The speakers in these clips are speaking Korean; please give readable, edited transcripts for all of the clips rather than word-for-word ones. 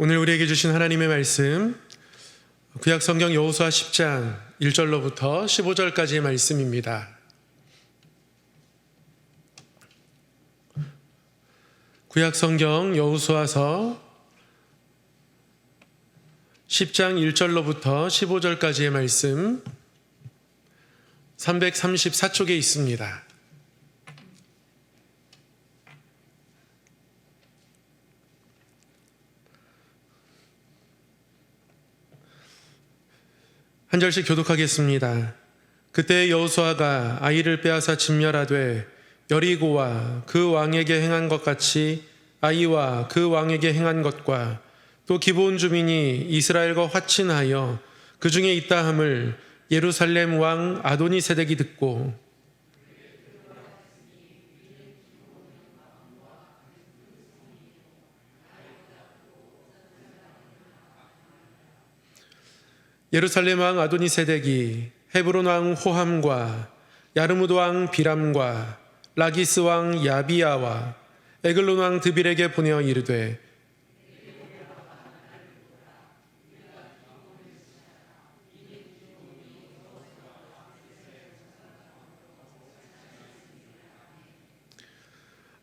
오늘 우리에게 주신 하나님의 말씀, 구약 성경 여호수아 10장 1절로부터 15절까지의 말씀입니다. 구약 성경 여호수아서 10장 1절로부터 15절까지의 말씀 334쪽에 있습니다. 한 절씩 교독하겠습니다. 그때 여호수아가 아이를 빼앗아 진멸하되 여리고와 그 왕에게 행한 것 같이 아이와 그 왕에게 행한 것과 또 기브온 주민이 이스라엘과 화친하여 그 중에 있다 함을 예루살렘 왕 아도니세덱이 듣고 예루살렘 왕 아도니세덱이 헤브론 왕 호함과 야르무드 왕 비람과 라기스 왕 야비야와 에글론 왕 드빌에게 보내어 이르되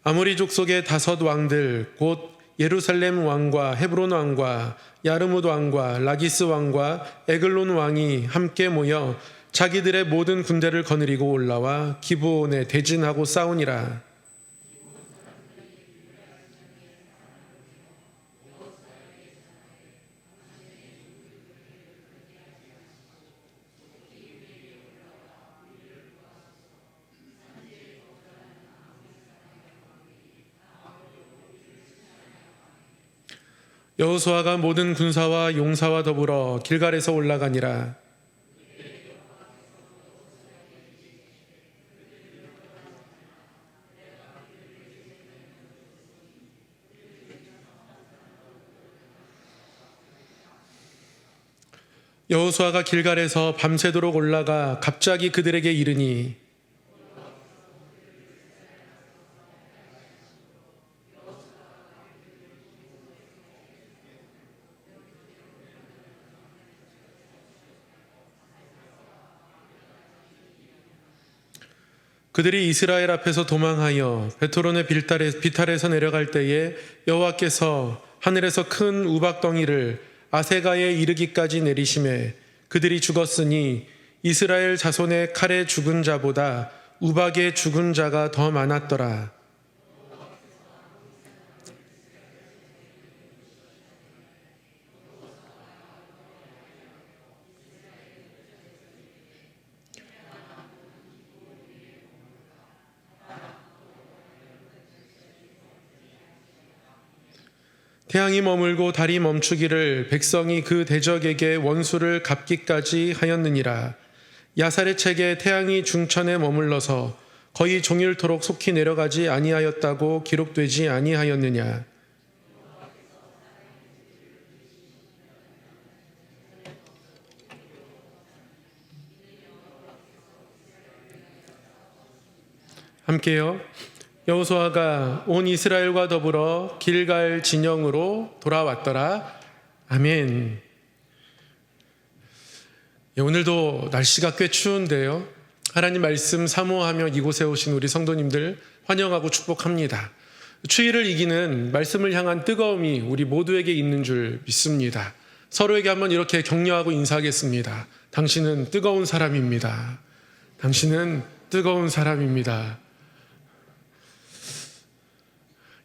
아모리 족속의 5 왕들 곧 예루살렘 왕과 헤브론 왕과 야르무드 왕과 라기스 왕과 에글론 왕이 함께 모여 자기들의 모든 군대를 거느리고 올라와 기브온에 대진하고 싸우니라. 여호수아가 모든 군사와 용사와 더불어 길갈에서 올라가니라. 여호수아가 길갈에서 밤새도록 올라가 갑자기 그들에게 이르니 그들이 이스라엘 앞에서 도망하여 베토론의 비탈에서 내려갈 때에 여호와께서 하늘에서 큰 우박덩이를 아세가에 이르기까지 내리심에 그들이 죽었으니 이스라엘 자손의 칼에 죽은 자보다 우박에 죽은 자가 더 많았더라. 태양이 머물고 달이 멈추기를 백성이 그 대적에게 원수를 갚기까지 하였느니라. 야살의 책에 태양이 중천에 머물러서 거의 종일토록 속히 내려가지 아니하였다고 기록되지 아니하였느냐. 함께요. 여호수아가 온 이스라엘과 더불어 길갈 진영으로 돌아왔더라. 아멘. 오늘도 날씨가 꽤 추운데요. 하나님 말씀 사모하며 이곳에 오신 우리 성도님들 환영하고 축복합니다. 추위를 이기는 말씀을 향한 뜨거움이 우리 모두에게 있는 줄 믿습니다. 서로에게 한번 이렇게 격려하고 인사하겠습니다. 당신은 뜨거운 사람입니다. 당신은 뜨거운 사람입니다.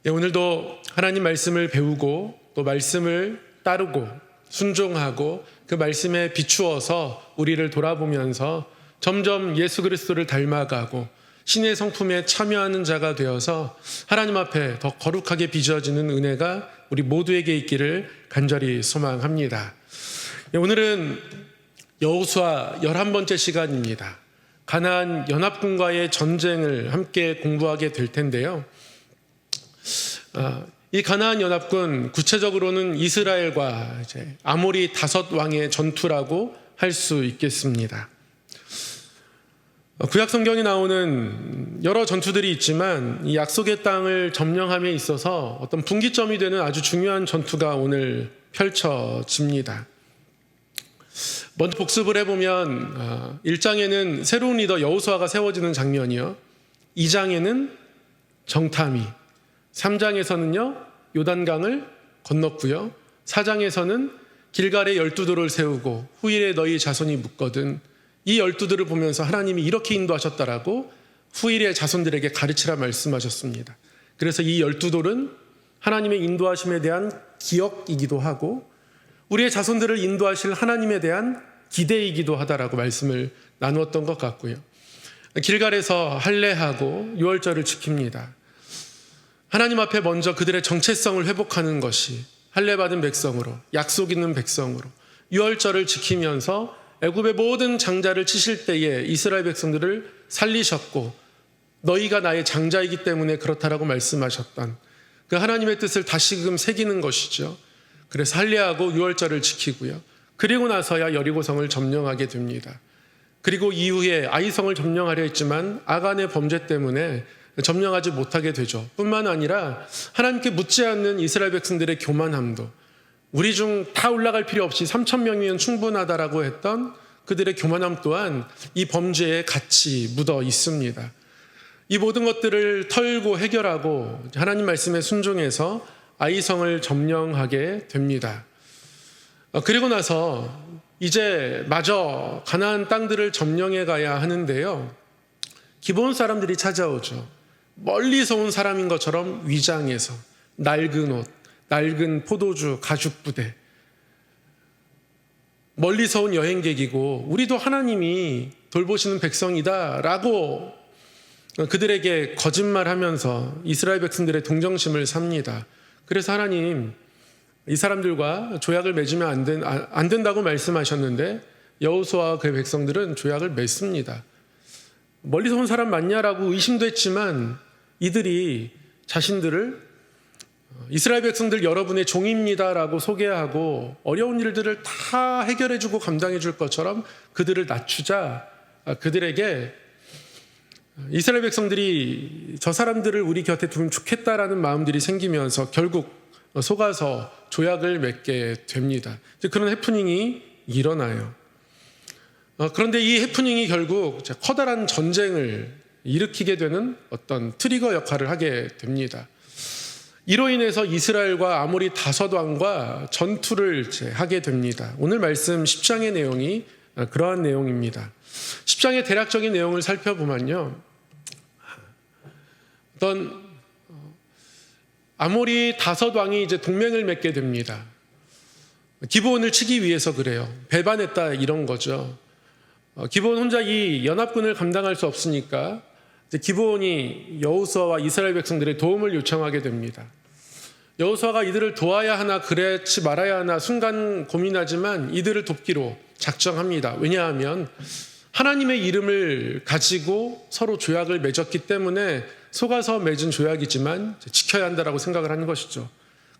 오늘도 하나님 말씀을 배우고 또 말씀을 따르고 순종하고 그 말씀에 비추어서 우리를 돌아보면서 점점 예수 그리스도를 닮아가고 신의 성품에 참여하는 자가 되어서 하나님 앞에 더 거룩하게 빚어지는 은혜가 우리 모두에게 있기를 간절히 소망합니다. 오늘은 여호수아 11번째 시간입니다. 가나안 연합군과의 전쟁을 함께 공부하게 될 텐데요. 이 가나안 연합군, 구체적으로는 이스라엘과 아모리 5 왕의 전투라고 할 수 있겠습니다. 구약 성경에 나오는 여러 전투들이 있지만 이 약속의 땅을 점령함에 있어서 어떤 분기점이 되는 아주 중요한 전투가 오늘 펼쳐집니다. 먼저 복습을 해보면 1장에는 새로운 리더 여호수아가 세워지는 장면이요, 2장에는 정탐이, 3장에서는요 요단강을 건넜고요, 4장에서는 길갈에 12돌을 세우고 후일에 너희 자손이 묻거든. 이 12들을 보면서 하나님이 이렇게 인도하셨다라고 후일의 자손들에게 가르치라 말씀하셨습니다. 그래서 이 12돌은 하나님의 인도하심에 대한 기억이기도 하고 우리의 자손들을 인도하실 하나님에 대한 기대이기도 하다라고 말씀을 나누었던 것 같고요. 길갈에서 할례하고 유월절을 지킵니다. 하나님 앞에 먼저 그들의 정체성을 회복하는 것이 할례받은 백성으로, 약속 있는 백성으로 유월절을 지키면서 애굽의 모든 장자를 치실 때에 이스라엘 백성들을 살리셨고 너희가 나의 장자이기 때문에 그렇다라고 말씀하셨던 그 하나님의 뜻을 다시금 새기는 것이죠. 그래서 할례하고 유월절을 지키고요. 그리고 나서야 여리고성을 점령하게 됩니다. 그리고 이후에 아이성을 점령하려 했지만 아간의 범죄 때문에 점령하지 못하게 되죠. 뿐만 아니라 하나님께 묻지 않는 이스라엘 백성들의 교만함도, 우리 중 다 올라갈 필요 없이 3,000명이면 충분하다라고 했던 그들의 교만함 또한 이 범죄에 같이 묻어 있습니다. 이 모든 것들을 털고 해결하고 하나님 말씀에 순종해서 아이성을 점령하게 됩니다. 그리고 나서 이제 마저 가나안 땅들을 점령해 가야 하는데요, 기브온 사람들이 찾아오죠. 멀리서 온 사람인 것처럼 위장해서 낡은 옷, 낡은 포도주, 가죽 부대, 멀리서 온 여행객이고 우리도 하나님이 돌보시는 백성이다라고 그들에게 거짓말하면서 이스라엘 백성들의 동정심을 삽니다. 그래서 하나님 이 사람들과 조약을 맺으면 안 된다고 말씀하셨는데 여호수아와 그의 백성들은 조약을 맺습니다. 멀리서 온 사람 맞냐라고 의심도 했지만 이들이 자신들을 이스라엘 백성들 여러분의 종입니다라고 소개하고 어려운 일들을 다 해결해주고 감당해줄 것처럼 그들을 낮추자 그들에게 이스라엘 백성들이 저 사람들을 우리 곁에 두면 좋겠다라는 마음들이 생기면서 결국 속아서 조약을 맺게 됩니다. 그런 해프닝이 일어나요. 그런데 이 해프닝이 결국 커다란 전쟁을 일으키게 되는 어떤 트리거 역할을 하게 됩니다. 이로 인해서 이스라엘과 아모리 다섯왕과 전투를 하게 됩니다. 오늘 말씀 10장의 내용이 그러한 내용입니다. 10장의 대략적인 내용을 살펴보면요, 어떤 아모리 다섯왕이 이제 동맹을 맺게 됩니다. 기브온을 치기 위해서 그래요. 배반했다 이런 거죠. 기브온 혼자 이 연합군을 감당할 수 없으니까 기브온이 여호수아와 이스라엘 백성들의 도움을 요청하게 됩니다. 여호수아가 이들을 도와야 하나 그렇지 말아야 하나 순간 고민하지만 이들을 돕기로 작정합니다. 왜냐하면 하나님의 이름을 가지고 서로 조약을 맺었기 때문에 속아서 맺은 조약이지만 지켜야 한다라고 생각을 하는 것이죠.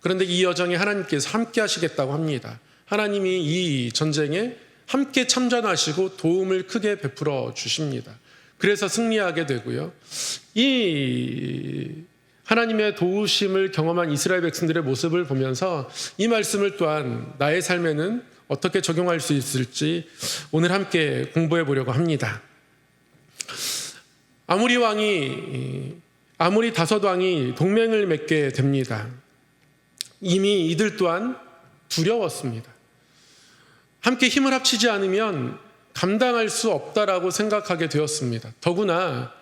그런데 이 여정에 하나님께서 함께 하시겠다고 합니다. 하나님이 이 전쟁에 함께 참전하시고 도움을 크게 베풀어 주십니다. 그래서 승리하게 되고요. 이 하나님의 도우심을 경험한 이스라엘 백성들의 모습을 보면서 이 말씀을 또한 나의 삶에는 어떻게 적용할 수 있을지 오늘 함께 공부해 보려고 합니다. 아모리 다섯 왕이 동맹을 맺게 됩니다. 이미 이들 또한 두려웠습니다. 함께 힘을 합치지 않으면 감당할 수 없다라고 생각하게 되었습니다. 더구나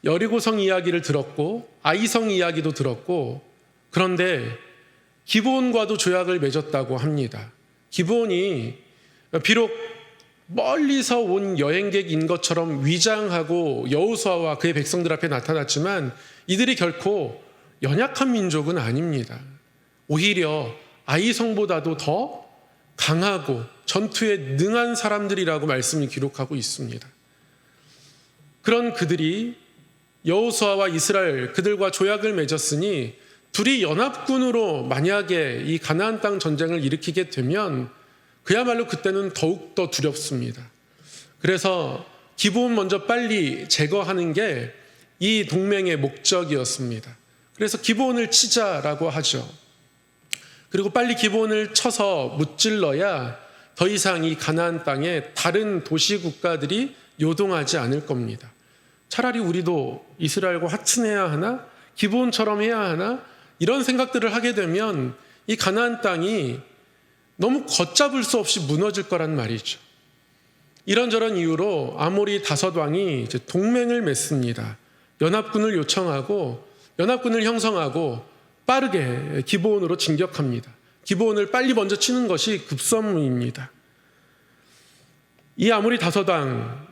여리고성 이야기를 들었고 아이성 이야기도 들었고, 그런데 기브온과도 조약을 맺었다고 합니다. 기브온이 비록 멀리서 온 여행객인 것처럼 위장하고 여호수아와 그의 백성들 앞에 나타났지만 이들이 결코 연약한 민족은 아닙니다. 오히려 아이성보다도 더 강하고 전투에 능한 사람들이라고 말씀이 기록하고 있습니다. 그런 그들이 여호수아와 이스라엘 그들과 조약을 맺었으니 둘이 연합군으로 만약에 이 가나안 땅 전쟁을 일으키게 되면 그야말로 그때는 더욱더 두렵습니다. 그래서 기브온 먼저 빨리 제거하는 게 이 동맹의 목적이었습니다. 그래서 기브온을 치자라고 하죠. 그리고 빨리 기본을 쳐서 무찔러야 더 이상 이 가나안 땅에 다른 도시 국가들이 요동하지 않을 겁니다. 차라리 우리도 이스라엘과 화친해야 하나? 기본처럼 해야 하나? 이런 생각들을 하게 되면 이 가나안 땅이 너무 걷잡을 수 없이 무너질 거란 말이죠. 이런저런 이유로 아모리 다섯 왕이 이제 동맹을 맺습니다. 연합군을 요청하고 연합군을 형성하고 빠르게 기브온으로 진격합니다. 기브온을 빨리 먼저 치는 것이 급선무입니다. 이 아모리 다섯 왕,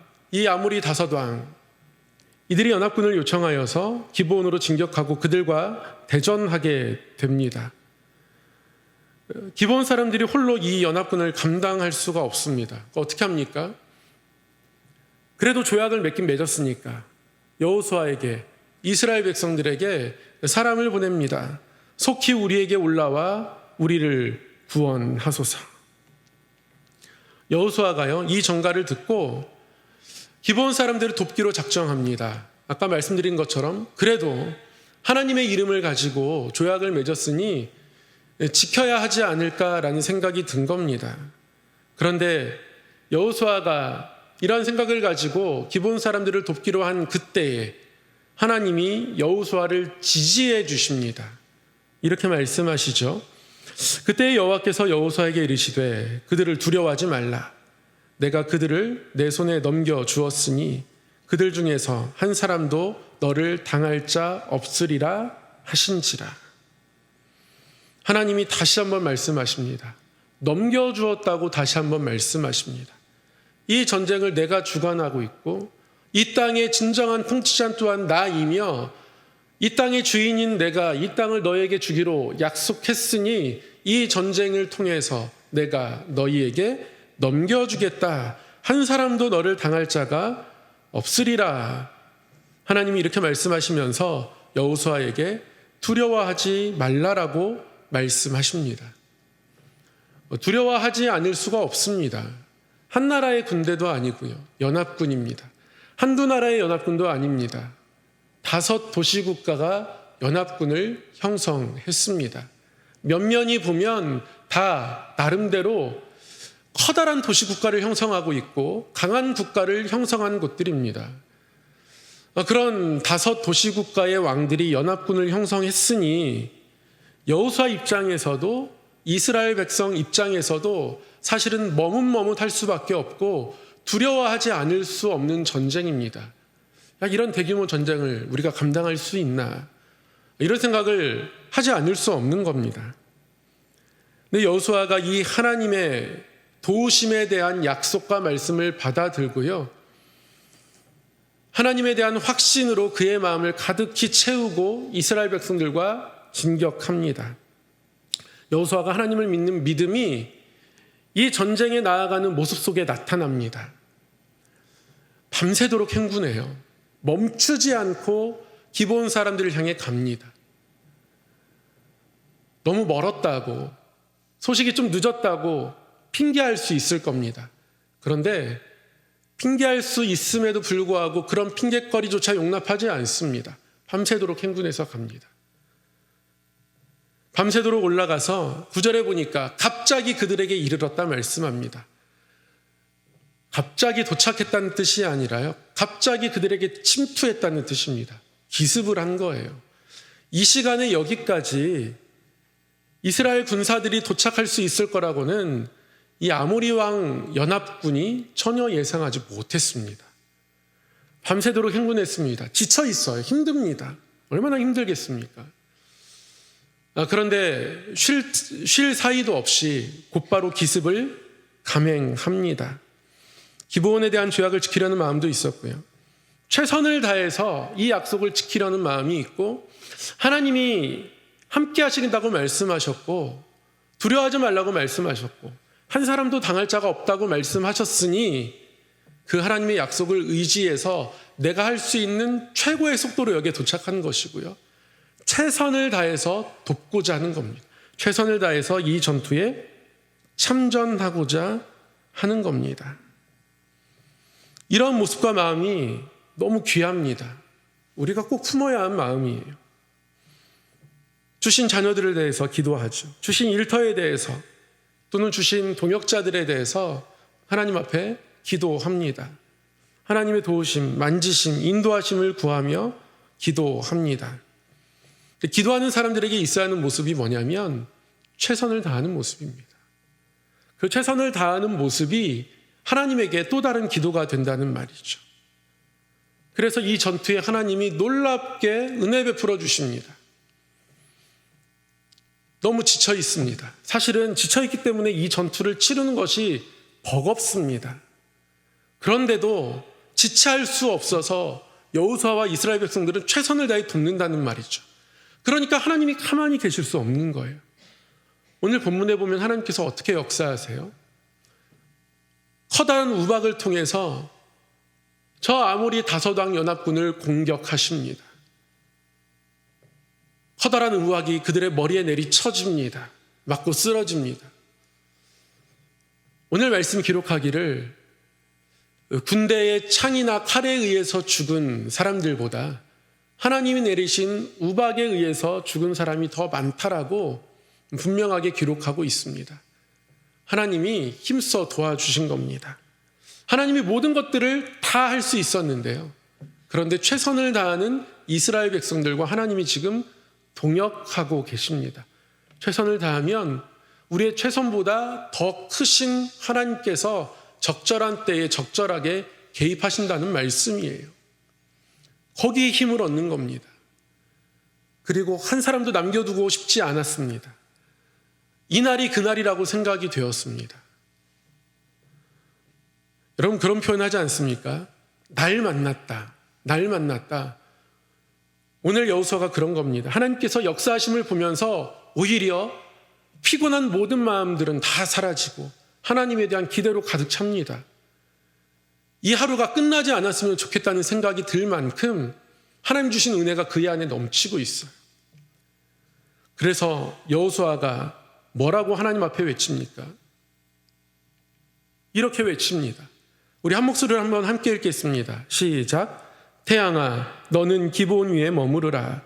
이들이 연합군을 요청하여서 기브온으로 진격하고 그들과 대전하게 됩니다. 기브온 사람들이 홀로 이 연합군을 감당할 수가 없습니다. 어떻게 합니까? 그래도 조약을 맺긴 맺었으니까 여호수아에게, 이스라엘 백성들에게 사람을 보냅니다. 속히 우리에게 올라와 우리를 구원하소서. 여호수아가요, 이 전가를 듣고 기브온 사람들을 돕기로 작정합니다. 아까 말씀드린 것처럼 그래도 하나님의 이름을 가지고 조약을 맺었으니 지켜야 하지 않을까라는 생각이 든 겁니다. 그런데 여호수아가 이런 생각을 가지고 기브온 사람들을 돕기로 한 그때에 하나님이 여호수아를 지지해 주십니다. 이렇게 말씀하시죠. 그때 여호와께서 여호수아에게 이르시되 그들을 두려워하지 말라. 내가 그들을 내 손에 넘겨 주었으니 그들 중에서 한 사람도 너를 당할 자 없으리라 하신지라. 하나님이 다시 한번 말씀하십니다. 넘겨주었다고 다시 한번 말씀하십니다. 이 전쟁을 내가 주관하고 있고 이 땅의 진정한 통치자 또한 나이며 이 땅의 주인인 내가 이 땅을 너에게 주기로 약속했으니 이 전쟁을 통해서 내가 너희에게 넘겨주겠다. 한 사람도 너를 당할 자가 없으리라. 하나님이 이렇게 말씀하시면서 여호수아에게 두려워하지 말라라고 말씀하십니다. 두려워하지 않을 수가 없습니다. 한 나라의 군대도 아니고요. 연합군입니다. 한두 나라의 연합군도 아닙니다. 5 도시국가가 연합군을 형성했습니다. 면면이 보면 다 나름대로 커다란 도시국가를 형성하고 있고 강한 국가를 형성한 곳들입니다. 그런 5 도시국가의 왕들이 연합군을 형성했으니 여호수아 입장에서도 이스라엘 백성 입장에서도 사실은 머뭇머뭇할 수밖에 없고 두려워하지 않을 수 없는 전쟁입니다. 이런 대규모 전쟁을 우리가 감당할 수 있나? 이런 생각을 하지 않을 수 없는 겁니다. 근데 여호수아가 이 하나님의 도우심에 대한 약속과 말씀을 받아들고요. 하나님에 대한 확신으로 그의 마음을 가득히 채우고 이스라엘 백성들과 진격합니다. 여호수아가 하나님을 믿는 믿음이 이 전쟁에 나아가는 모습 속에 나타납니다. 밤새도록 행군해요. 멈추지 않고 기브온 사람들을 향해 갑니다. 너무 멀었다고, 소식이 좀 늦었다고 핑계할 수 있을 겁니다. 그런데 핑계할 수 있음에도 불구하고 그런 핑계거리조차 용납하지 않습니다. 밤새도록 행군해서 갑니다. 밤새도록 올라가서 9절에 보니까 갑자기 그들에게 이르렀다 말씀합니다. 갑자기 도착했다는 뜻이 아니라요. 갑자기 그들에게 침투했다는 뜻입니다. 기습을 한 거예요. 이 시간에 여기까지 이스라엘 군사들이 도착할 수 있을 거라고는 이 아모리 왕 연합군이 전혀 예상하지 못했습니다. 밤새도록 행군했습니다. 지쳐 있어요. 힘듭니다. 얼마나 힘들겠습니까? 그런데 쉴 사이도 없이 곧바로 기습을 감행합니다. 기브온에 대한 조약을 지키려는 마음도 있었고요. 최선을 다해서 이 약속을 지키려는 마음이 있고 하나님이 함께 하시겠다고 말씀하셨고 두려워하지 말라고 말씀하셨고 한 사람도 당할 자가 없다고 말씀하셨으니 그 하나님의 약속을 의지해서 내가 할 수 있는 최고의 속도로 여기에 도착한 것이고요. 최선을 다해서 돕고자 하는 겁니다. 최선을 다해서 이 전투에 참전하고자 하는 겁니다. 이런 모습과 마음이 너무 귀합니다. 우리가 꼭 품어야 할 마음이에요. 주신 자녀들에 대해서 기도하죠. 주신 일터에 대해서 또는 주신 동역자들에 대해서 하나님 앞에 기도합니다. 하나님의 도우심, 만지심, 인도하심을 구하며 기도합니다. 기도하는 사람들에게 있어야 하는 모습이 뭐냐면 최선을 다하는 모습입니다. 그 최선을 다하는 모습이 하나님에게 또 다른 기도가 된다는 말이죠. 그래서 이 전투에 하나님이 놀랍게 은혜 베풀어 주십니다. 너무 지쳐 있습니다. 사실은 지쳐 있기 때문에 이 전투를 치르는 것이 버겁습니다. 그런데도 지체할 수 없어서 여호수아와 이스라엘 백성들은 최선을 다해 돕는다는 말이죠. 그러니까 하나님이 가만히 계실 수 없는 거예요. 오늘 본문에 보면 하나님께서 어떻게 역사하세요? 커다란 우박을 통해서 저 아모리 다섯왕 연합군을 공격하십니다. 커다란 우박이 그들의 머리에 내리쳐집니다. 맞고 쓰러집니다. 오늘 말씀 기록하기를 군대의 창이나 칼에 의해서 죽은 사람들보다 하나님이 내리신 우박에 의해서 죽은 사람이 더 많다라고 분명하게 기록하고 있습니다. 하나님이 힘써 도와주신 겁니다. 하나님이 모든 것들을 다 할 수 있었는데요. 그런데 최선을 다하는 이스라엘 백성들과 하나님이 지금 동역하고 계십니다. 최선을 다하면 우리의 최선보다 더 크신 하나님께서 적절한 때에 적절하게 개입하신다는 말씀이에요. 거기에 힘을 얻는 겁니다. 그리고 한 사람도 남겨두고 싶지 않았습니다. 이날이 그날이라고 생각이 되었습니다. 여러분 그런 표현하지 않습니까? 날 만났다. 날 만났다. 오늘 여호수아가 그런 겁니다. 하나님께서 역사하심을 보면서 오히려 피곤한 모든 마음들은 다 사라지고 하나님에 대한 기대로 가득 찹니다. 이 하루가 끝나지 않았으면 좋겠다는 생각이 들 만큼 하나님 주신 은혜가 그의 안에 넘치고 있어요. 그래서 여호수아가 뭐라고 하나님 앞에 외칩니까? 이렇게 외칩니다. 우리 한 목소리를 한번 함께 읽겠습니다. 시작. 태양아 너는 기브온 위에 머무르라.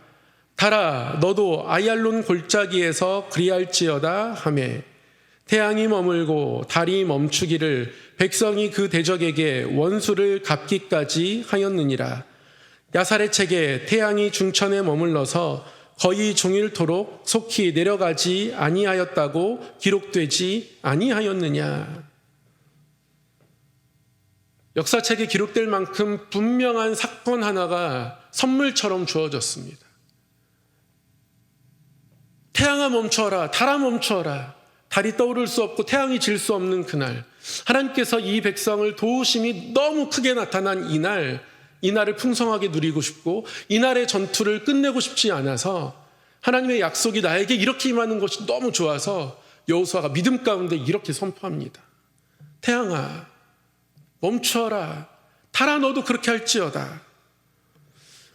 달아 너도 아얄론 골짜기에서 그리할지어다 하매 태양이 머물고 달이 멈추기를 백성이 그 대적에게 원수를 갚기까지 하였느니라. 야사렛책에 태양이 중천에 머물러서 거의 종일토록 속히 내려가지 아니하였다고 기록되지 아니하였느냐. 역사책에 기록될 만큼 분명한 사건 하나가 선물처럼 주어졌습니다. 태양아 멈춰라, 달아 멈춰라. 달이 떠오를 수 없고 태양이 질 수 없는 그날, 하나님께서 이 백성을 도우심이 너무 크게 나타난 이날을 풍성하게 누리고 싶고 이날의 전투를 끝내고 싶지 않아서 하나님의 약속이 나에게 이렇게 임하는 것이 너무 좋아서 여호수아가 믿음 가운데 이렇게 선포합니다. 태양아 멈춰라. 달아 너도 그렇게 할지어다.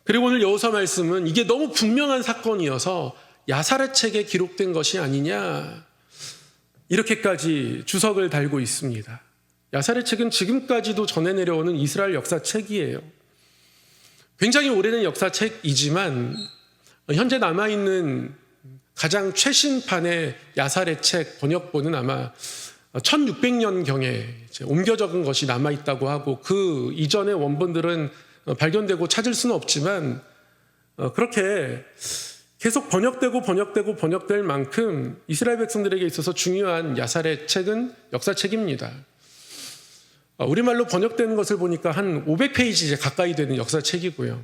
그리고 오늘 여호수아 말씀은 이게 너무 분명한 사건이어서 야사렛책에 기록된 것이 아니냐 이렇게까지 주석을 달고 있습니다. 야사렛책은 지금까지도 전해 내려오는 이스라엘 역사책이에요. 굉장히 오래된 역사책이지만 현재 남아있는 가장 최신판의 야사렛책 번역본은 아마 1600년경에 옮겨 적은 것이 남아있다고 하고 그 이전의 원본들은 발견되고 찾을 수는 없지만 그렇게 계속 번역될 만큼 이스라엘 백성들에게 있어서 중요한 야사렛책은 역사책입니다. 우리말로 번역되는 것을 보니까 한 500페이지 가까이 되는 역사책이고요.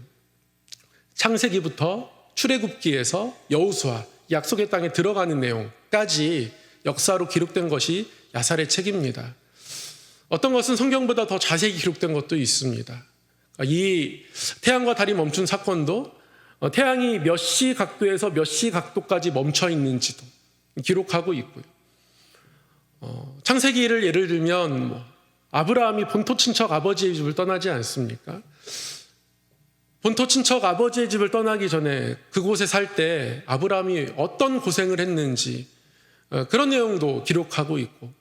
창세기부터 출애굽기에서 여호수아 약속의 땅에 들어가는 내용까지 역사로 기록된 것이 야사렛책입니다. 어떤 것은 성경보다 더 자세히 기록된 것도 있습니다. 이 태양과 달이 멈춘 사건도 태양이 몇 시 각도에서 몇 시 각도까지 멈춰 있는지도 기록하고 있고요. 창세기를 예를 들면 아브라함이 본토 친척 아버지의 집을 떠나지 않습니까? 본토 친척 아버지의 집을 떠나기 전에 그곳에 살 때 아브라함이 어떤 고생을 했는지 그런 내용도 기록하고 있고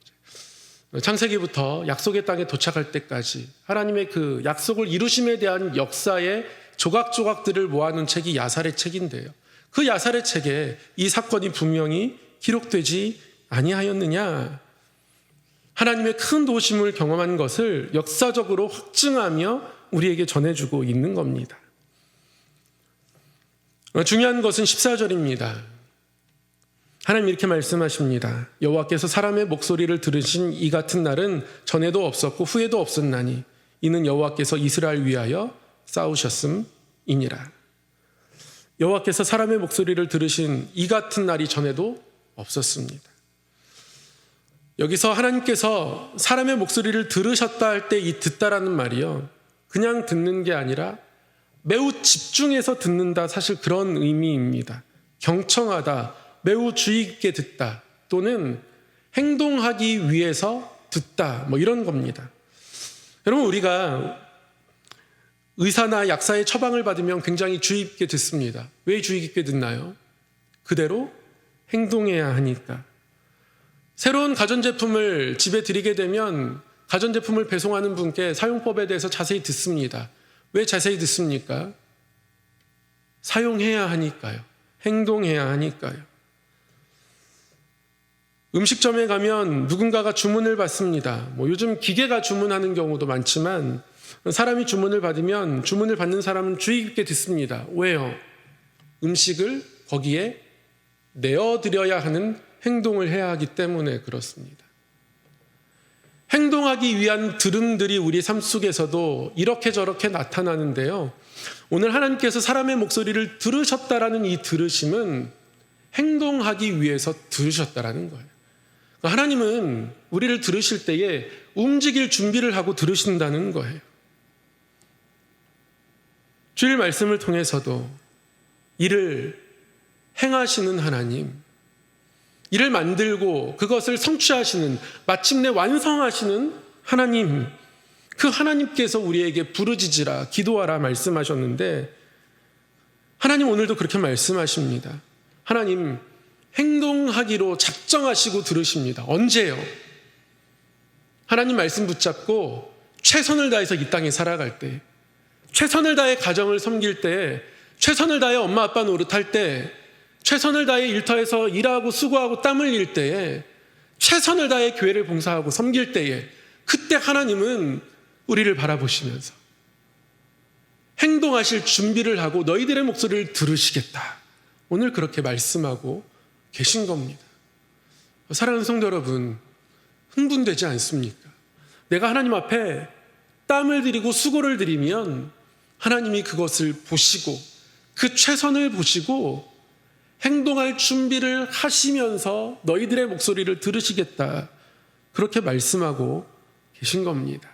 창세기부터 약속의 땅에 도착할 때까지 하나님의 그 약속을 이루심에 대한 역사의 조각조각들을 모아놓은 책이 야사렛 책인데요. 그 야살의 책에 이 사건이 분명히 기록되지 아니하였느냐? 하나님의 큰 도우심을 경험한 것을 역사적으로 확증하며 우리에게 전해주고 있는 겁니다. 중요한 것은 14절입니다. 하나님 이렇게 말씀하십니다. 여호와께서 사람의 목소리를 들으신 이 같은 날은 전에도 없었고 후에도 없었나니 이는 여호와께서 이스라엘 위하여 싸우셨음이니라. 여호와께서 사람의 목소리를 들으신 이 같은 날이 전에도 없었습니다. 여기서 하나님께서 사람의 목소리를 들으셨다 할 때 이 듣다라는 말이요, 그냥 듣는 게 아니라 매우 집중해서 듣는다, 사실 그런 의미입니다. 경청하다, 매우 주의 깊게 듣다, 또는 행동하기 위해서 듣다, 이런 겁니다. 여러분, 우리가 의사나 약사의 처방을 받으면 굉장히 주의 깊게 듣습니다. 왜 주의 깊게 듣나요? 그대로 행동해야 하니까. 새로운 가전제품을 집에 들이게 되면 가전제품을 배송하는 분께 사용법에 대해서 자세히 듣습니다. 왜 자세히 듣습니까? 사용해야 하니까요. 행동해야 하니까요. 음식점에 가면 누군가가 주문을 받습니다. 요즘 기계가 주문하는 경우도 많지만 사람이 주문을 받으면 주문을 받는 사람은 주의 깊게 듣습니다. 왜요? 음식을 거기에 내어드려야 하는 행동을 해야 하기 때문에 그렇습니다. 행동하기 위한 들음들이 우리 삶 속에서도 이렇게 저렇게 나타나는데요. 오늘 하나님께서 사람의 목소리를 들으셨다라는 이 들으심은 행동하기 위해서 들으셨다라는 거예요. 하나님은 우리를 들으실 때에 움직일 준비를 하고 들으신다는 거예요. 주일 말씀을 통해서도 이를 행하시는 하나님, 이를 만들고 그것을 성취하시는, 마침내 완성하시는 하나님, 그 하나님께서 우리에게 부르짖으라, 기도하라 말씀하셨는데 하나님 오늘도 그렇게 말씀하십니다. 하나님 행동하기로 작정하시고 들으십니다. 언제요? 하나님 말씀 붙잡고 최선을 다해서 이 땅에 살아갈 때, 최선을 다해 가정을 섬길 때, 최선을 다해 엄마 아빠 노릇할 때, 최선을 다해 일터에서 일하고 수고하고 땀 흘릴 때에, 최선을 다해 교회를 봉사하고 섬길 때에, 그때 하나님은 우리를 바라보시면서 행동하실 준비를 하고 너희들의 목소리를 들으시겠다, 오늘 그렇게 말씀하고 계신 겁니다. 사랑하는 성도 여러분, 흥분되지 않습니까? 내가 하나님 앞에 땀을 들이고 수고를 들이면 하나님이 그것을 보시고 그 최선을 보시고 행동할 준비를 하시면서 너희들의 목소리를 들으시겠다, 그렇게 말씀하고 계신 겁니다.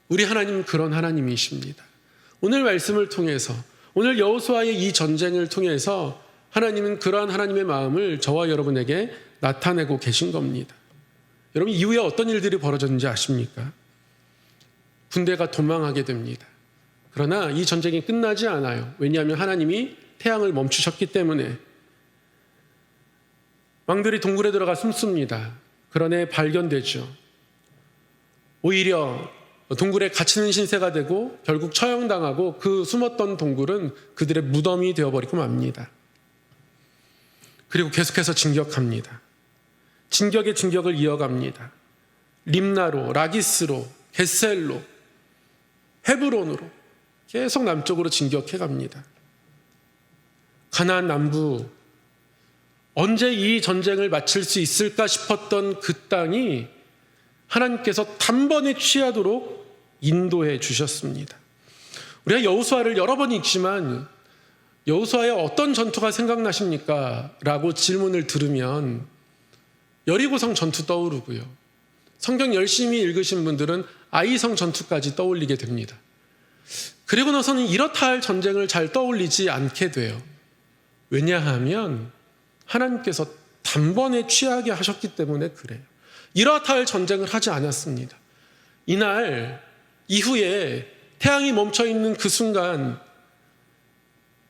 우리 하나님은 그런 하나님이십니다. 오늘 말씀을 통해서, 오늘 여호수아의 이 전쟁을 통해서 하나님은 그러한 하나님의 마음을 저와 여러분에게 나타내고 계신 겁니다. 여러분, 이후에 어떤 일들이 벌어졌는지 아십니까? 군대가 도망하게 됩니다. 그러나 이 전쟁이 끝나지 않아요. 왜냐하면 하나님이 태양을 멈추셨기 때문에. 왕들이 동굴에 들어가 숨습니다. 그러나 발견되죠. 오히려 동굴에 갇히는 신세가 되고 결국 처형당하고 그 숨었던 동굴은 그들의 무덤이 되어버리고 맙니다. 그리고 계속해서 진격합니다. 진격의 진격을 이어갑니다. 림나로, 라기스로, 겟셀로, 헤브론으로 계속 남쪽으로 진격해 갑니다. 가나안 남부, 언제 이 전쟁을 마칠 수 있을까 싶었던 그 땅이 하나님께서 단번에 취하도록 인도해 주셨습니다. 우리가 여호수아를 여러 번 읽지만 여호수아의 어떤 전투가 생각나십니까? 라고 질문을 들으면 여리고성 전투 떠오르고요. 성경 열심히 읽으신 분들은 아이성 전투까지 떠올리게 됩니다. 그리고 나서는 이렇다 할 전쟁을 잘 떠올리지 않게 돼요. 왜냐하면 하나님께서 단번에 취하게 하셨기 때문에 그래요. 이렇다 할 전쟁을 하지 않았습니다. 이날 이후에 태양이 멈춰있는 그 순간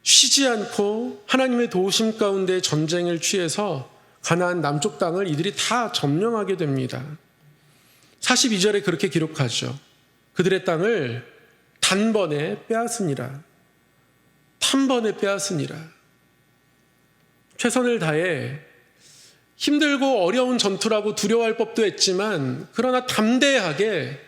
쉬지 않고 하나님의 도우심 가운데 전쟁을 취해서 가나안 남쪽 땅을 이들이 다 점령하게 됩니다. 42절에 그렇게 기록하죠. 그들의 땅을 단번에 빼앗으니라. 단번에 빼앗으니라. 최선을 다해 힘들고 어려운 전투라고 두려워할 법도 했지만 그러나 담대하게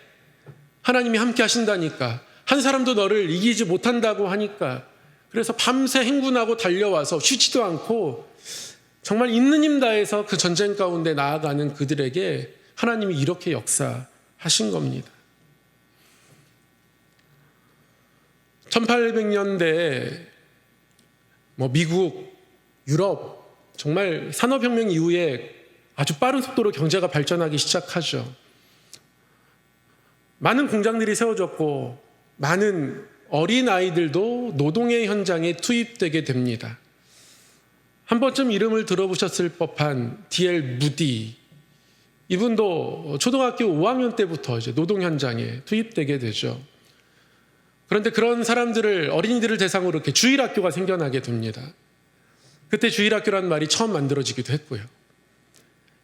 하나님이 함께 하신다니까, 한 사람도 너를 이기지 못한다고 하니까, 그래서 밤새 행군하고 달려와서 쉬지도 않고 정말 있는 힘 다해서 그 전쟁 가운데 나아가는 그들에게 하나님이 이렇게 역사하신 겁니다. 1800년대에 미국, 유럽, 정말 산업혁명 이후에 아주 빠른 속도로 경제가 발전하기 시작하죠. 많은 공장들이 세워졌고 많은 어린 아이들도 노동의 현장에 투입되게 됩니다. 한 번쯤 이름을 들어보셨을 법한 D.L. 무디, 이분도 초등학교 5학년 때부터 이제 노동 현장에 투입되게 되죠. 그런데 그런 사람들을, 어린이들을 대상으로 이렇게 주일학교가 생겨나게 됩니다. 그때 주일학교라는 말이 처음 만들어지기도 했고요.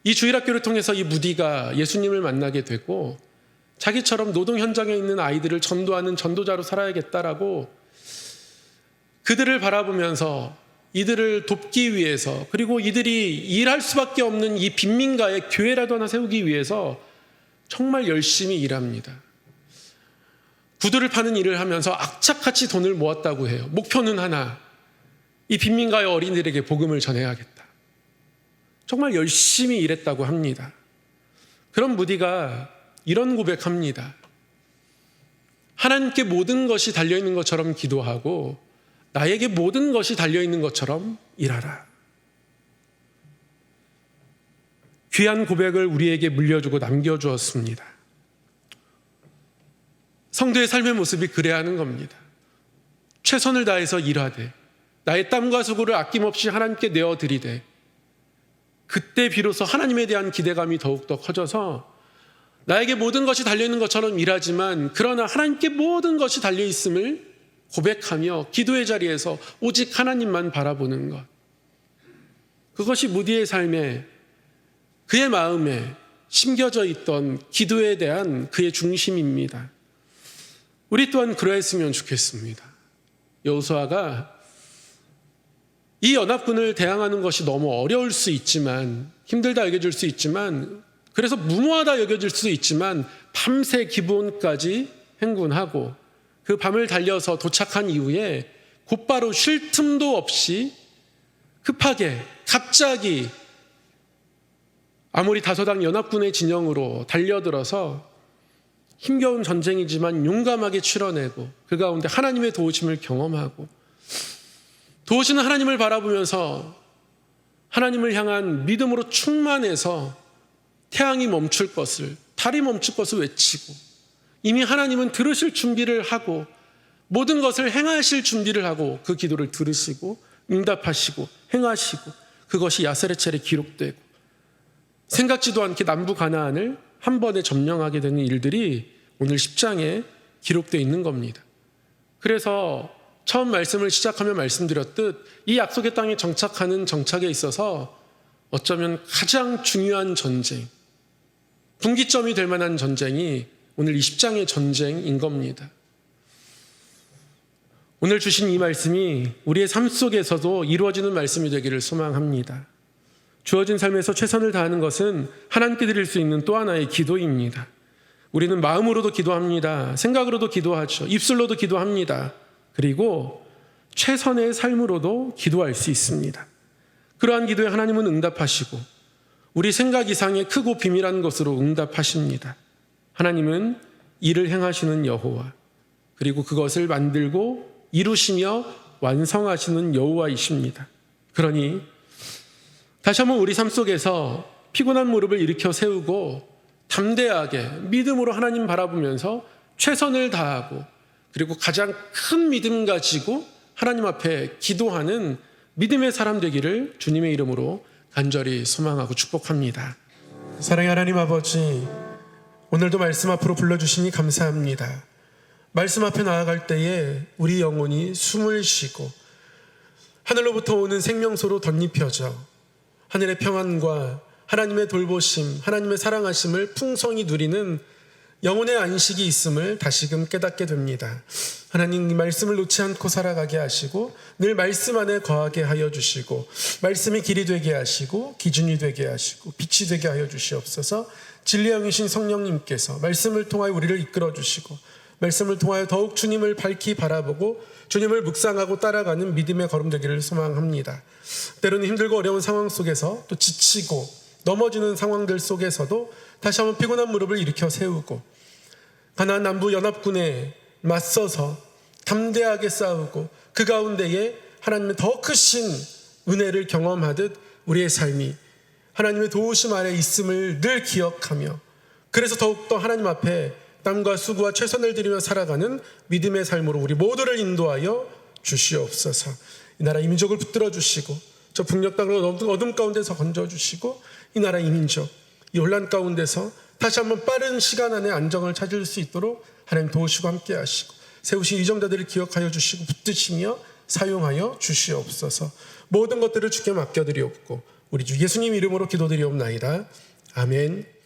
이 주일학교를 통해서 이 무디가 예수님을 만나게 되고 자기처럼 노동 현장에 있는 아이들을 전도하는 전도자로 살아야겠다라고 그들을 바라보면서 이들을 돕기 위해서, 그리고 이들이 일할 수밖에 없는 이 빈민가에 교회라도 하나 세우기 위해서 정말 열심히 일합니다. 구두를 파는 일을 하면서 악착같이 돈을 모았다고 해요. 목표는 하나, 이 빈민가의 어린이들에게 복음을 전해야겠다. 정말 열심히 일했다고 합니다. 그런 무디가 이런 고백합니다. 하나님께 모든 것이 달려있는 것처럼 기도하고 나에게 모든 것이 달려있는 것처럼 일하라. 귀한 고백을 우리에게 물려주고 남겨주었습니다. 성도의 삶의 모습이 그래야 하는 겁니다. 최선을 다해서 일하되 나의 땀과 수고를 아낌없이 하나님께 내어드리되, 그때 비로소 하나님에 대한 기대감이 더욱더 커져서 나에게 모든 것이 달려있는 것처럼 일하지만 그러나 하나님께 모든 것이 달려있음을 고백하며 기도의 자리에서 오직 하나님만 바라보는 것, 그것이 무디의 삶에, 그의 마음에 심겨져 있던 기도에 대한 그의 중심입니다. 우리 또한 그러했으면 좋겠습니다. 여호수아가 이 연합군을 대항하는 것이 너무 어려울 수 있지만, 힘들다 여겨질 수 있지만, 그래서 무모하다 여겨질 수 있지만 밤새 기브온까지 행군하고 그 밤을 달려서 도착한 이후에 곧바로 쉴 틈도 없이 급하게 갑자기 아모리 다소당 연합군의 진영으로 달려들어서 힘겨운 전쟁이지만 용감하게 치러내고 그 가운데 하나님의 도우심을 경험하고, 도우시는 하나님을 바라보면서 하나님을 향한 믿음으로 충만해서 태양이 멈출 것을, 달이 멈출 것을 외치고, 이미 하나님은 들으실 준비를 하고 모든 것을 행하실 준비를 하고 그 기도를 들으시고 응답하시고 행하시고, 그것이 야세레첼에 기록되고 생각지도 않게 남부 가나안을 한 번에 점령하게 되는 일들이 오늘 10장에 기록되어 있는 겁니다. 그래서 처음 말씀을 시작하며 말씀드렸듯 이 약속의 땅에 정착하는 정착에 있어서 어쩌면 가장 중요한 전쟁, 분기점이 될 만한 전쟁이 오늘 20장의 전쟁인 겁니다. 오늘 주신 이 말씀이 우리의 삶 속에서도 이루어지는 말씀이 되기를 소망합니다. 주어진 삶에서 최선을 다하는 것은 하나님께 드릴 수 있는 또 하나의 기도입니다. 우리는 마음으로도 기도합니다. 생각으로도 기도하죠. 입술로도 기도합니다. 그리고 최선의 삶으로도 기도할 수 있습니다. 그러한 기도에 하나님은 응답하시고 우리 생각 이상의 크고 비밀한 것으로 응답하십니다. 하나님은 일을 행하시는 여호와, 그리고 그것을 만들고 이루시며 완성하시는 여호와이십니다. 그러니 다시 한번 우리 삶 속에서 피곤한 무릎을 일으켜 세우고 담대하게 믿음으로 하나님 바라보면서 최선을 다하고, 그리고 가장 큰 믿음 가지고 하나님 앞에 기도하는 믿음의 사람 되기를 주님의 이름으로 간절히 소망하고 축복합니다. 사랑의 하나님 아버지, 오늘도 말씀 앞으로 불러주시니 감사합니다. 말씀 앞에 나아갈 때에 우리 영혼이 숨을 쉬고 하늘로부터 오는 생명소로 덧입혀져 하늘의 평안과 하나님의 돌보심, 하나님의 사랑하심을 풍성히 누리는 영혼의 안식이 있음을 다시금 깨닫게 됩니다. 하나님, 이 말씀을 놓지 않고 살아가게 하시고 늘 말씀 안에 거하게 하여 주시고 말씀이 길이 되게 하시고 기준이 되게 하시고 빛이 되게 하여 주시옵소서. 진리의 영이신 성령님께서 말씀을 통하여 우리를 이끌어 주시고 말씀을 통하여 더욱 주님을 밝히 바라보고 주님을 묵상하고 따라가는 믿음의 걸음 되기를 소망합니다. 때로는 힘들고 어려운 상황 속에서 또 지치고 넘어지는 상황들 속에서도 다시 한번 피곤한 무릎을 일으켜 세우고 가나안 남부 연합군에 맞서서 담대하게 싸우고 그 가운데에 하나님의 더 크신 은혜를 경험하듯 우리의 삶이 하나님의 도우심 아래 있음을 늘 기억하며 그래서 더욱더 하나님 앞에 땀과 수고와 최선을 들이며 살아가는 믿음의 삶으로 우리 모두를 인도하여 주시옵소서. 이 나라 이민족을 붙들어 주시고 저 북녘 땅으로 어둠 가운데서 건져주시고 이 나라 이민족 이 혼란 가운데서 다시 한번 빠른 시간 안에 안정을 찾을 수 있도록 하나님 도우시고 함께 하시고 세우신 이정자들을 기억하여 주시고 붙드시며 사용하여 주시옵소서. 모든 것들을 주께 맡겨드리옵고 우리 주 예수님 이름으로 기도드리옵나이다. 아멘.